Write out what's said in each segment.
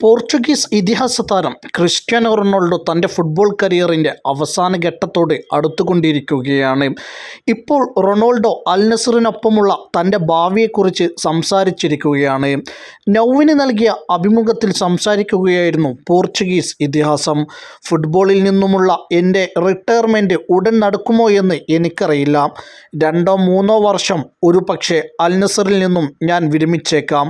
Portuguese ഇതിഹാസ താരം Cristiano Ronaldo തൻ്റെ ഫുട്ബോൾ കരിയറിൻ്റെ അവസാന ഘട്ടത്തോട് അടുത്തുകൊണ്ടിരിക്കുകയാണ്. ഇപ്പോൾ റൊണാൾഡോ അൽ നസറിനൊപ്പമുള്ള തൻ്റെ ഭാവിയെക്കുറിച്ച് സംസാരിച്ചിരിക്കുകയാണ്. നൗവിന് നൽകിയ അഭിമുഖത്തിൽ സംസാരിക്കുകയായിരുന്നു പോർച്ചുഗീസ് ഇതിഹാസം. ഫുട്ബോളിൽ നിന്നുമുള്ള എൻ്റെ റിട്ടയർമെൻറ്റ് ഉടൻ നടക്കുമോ എന്ന് എനിക്കറിയില്ല. 2-3 വർഷം ഒരു പക്ഷേ അൽ നസറിൽ നിന്നും ഞാൻ വിരമിച്ചേക്കാം.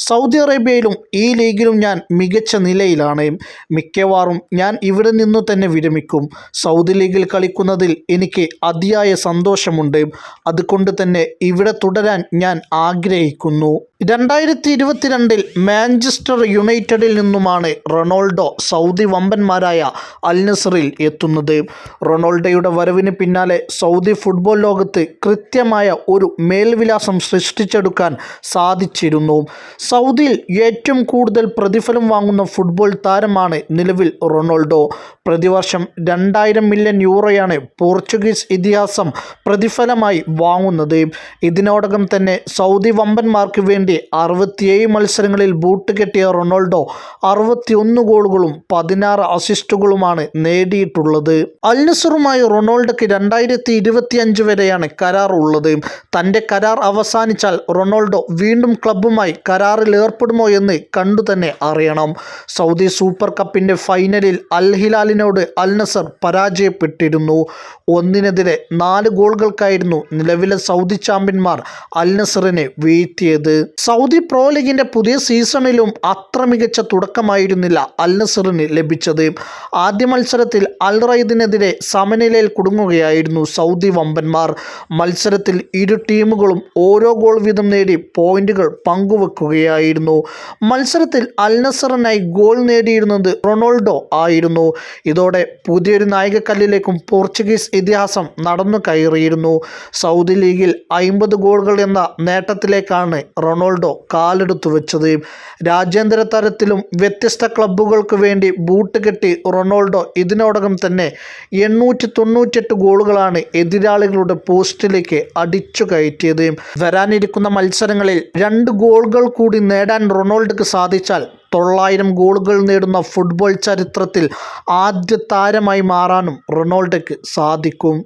സൗദി അറേബ്യയിലും ഈ ലീഗിലും ഞാൻ മികച്ച നിലയിലാണ്. മിക്കവാറും ഞാൻ ഇവിടെ നിന്നു തന്നെ വിരമിക്കും. സൗദി ലീഗിൽ കളിക്കുന്നതിൽ എനിക്ക് അതിയായ സന്തോഷമുണ്ട്. അതുകൊണ്ട് തന്നെ ഇവിടെ തുടരാൻ ഞാൻ ആഗ്രഹിക്കുന്നു. 2022 മാഞ്ചസ്റ്റർ യുണൈറ്റഡിൽ നിന്നുമാണ് റൊണാൾഡോ സൗദി വമ്പന്മാരായ അൽ നസറിൽ എത്തുന്നത്. റൊണാൾഡോയുടെ വരവിന് പിന്നാലെ സൗദി ഫുട്ബോൾ ലോകത്ത് കൃത്യമായ ഒരു മേൽവിലാസം സൃഷ്ടിച്ചെടുക്കാൻ സാധിച്ചിരുന്നു. സൗദിയിൽ ഏറ്റവും കൂടുതൽ പ്രതിഫലം വാങ്ങുന്ന ഫുട്ബോൾ താരമാണ് നിലവിൽ റൊണാൾഡോ. പ്രതിവർഷം 2000 മില്യൺ യൂറോയാണ് പോർച്ചുഗീസ് ഇതിഹാസം പ്രതിഫലമായി വാങ്ങുന്നത്. ഇതിനോടകം തന്നെ സൗദി വമ്പന്മാർക്ക് വേണ്ടി 67 മത്സരങ്ങളിൽ ബൂട്ട് കെട്ടിയ റൊണാൾഡോ 61 ഗോളുകളും 16 അസിസ്റ്റുകളുമാണ് നേടിയിട്ടുള്ളത്. അൽ നസറുമായി റൊണാൾഡോയ്ക്ക് 2025 വരെയാണ് കരാർ ഉള്ളത്. തൻ്റെ കരാർ അവസാനിച്ചാൽ റൊണാൾഡോ വീണ്ടും ക്ലബ്ബുമായി കരാറിൽ ഏർപ്പെടുമോ എന്ന് കണ്ടു തന്നെ അറിയണം. സൗദി സൂപ്പർ കപ്പിൻ്റെ ഫൈനലിൽ അൽ ഹിലാലിനോട് അൽ നസർ പരാജയപ്പെട്ടിരുന്നു. 1-4 ഗോളുകൾക്കായിരുന്നു നിലവിലെ സൗദി ചാമ്പ്യന്മാർ അൽ നസറിനെ വീഴ്ത്തിയത്. സൗദി പ്രോ ലീഗിൻ്റെ പുതിയ സീസണിലും അത്ര മികച്ച തുടക്കമായിരുന്നില്ല അൽ നസറിന് ലഭിച്ചത്. ആദ്യ മത്സരത്തിൽ അൽ റൈദിനെതിരെ സമനിലയിൽ കുടുങ്ങുകയായിരുന്നു സൗദി വമ്പന്മാർ. മത്സരത്തിൽ ഇരു ടീമുകളും ഓരോ ഗോൾ വീതം നേടി പോയിന്റുകൾ പങ്കുവെക്കുകയായിരുന്നു. മത്സരത്തിൽ അൽ നസറിനായി ഗോൾ നേടിയിരുന്നത് റൊണാൾഡോ ആയിരുന്നു. ഇതോടെ പുതിയൊരു നാഴികക്കല്ലിലേക്കും പോർച്ചുഗീസ് ഇതിഹാസം നടന്നു കയറിയിരുന്നു. സൗദി ലീഗിൽ 50 ഗോളുകൾ എന്ന നേട്ടത്തിലേക്കാണ് റൊണാൾഡോ കാലെടുത്തു വെച്ചത്. രാജ്യാന്തര തലത്തിലും വ്യത്യസ്ത ക്ലബ്ബുകൾക്ക് വേണ്ടി ബൂട്ട് കെട്ടി റൊണാൾഡോ ഇതിനോടകം തന്നെ 898 ഗോളുകളാണ് എതിരാളികളുടെ പോസ്റ്റിലേക്ക് അടിച്ചു കയറ്റിയത്. വരാനിരിക്കുന്ന മത്സരങ്ങളിൽ 2 ഗോളുകൾ കൂടി നേടാൻ റൊണാൾഡോയ്ക്ക് സാധിച്ചാൽ 900 ഗോളുകൾ നേടുന്ന ഫുട്ബോൾ ചരിത്രത്തിൽ ആദ്യ താരമായി മാറാനും റൊണാൾഡോയ്ക്ക് സാധിക്കും.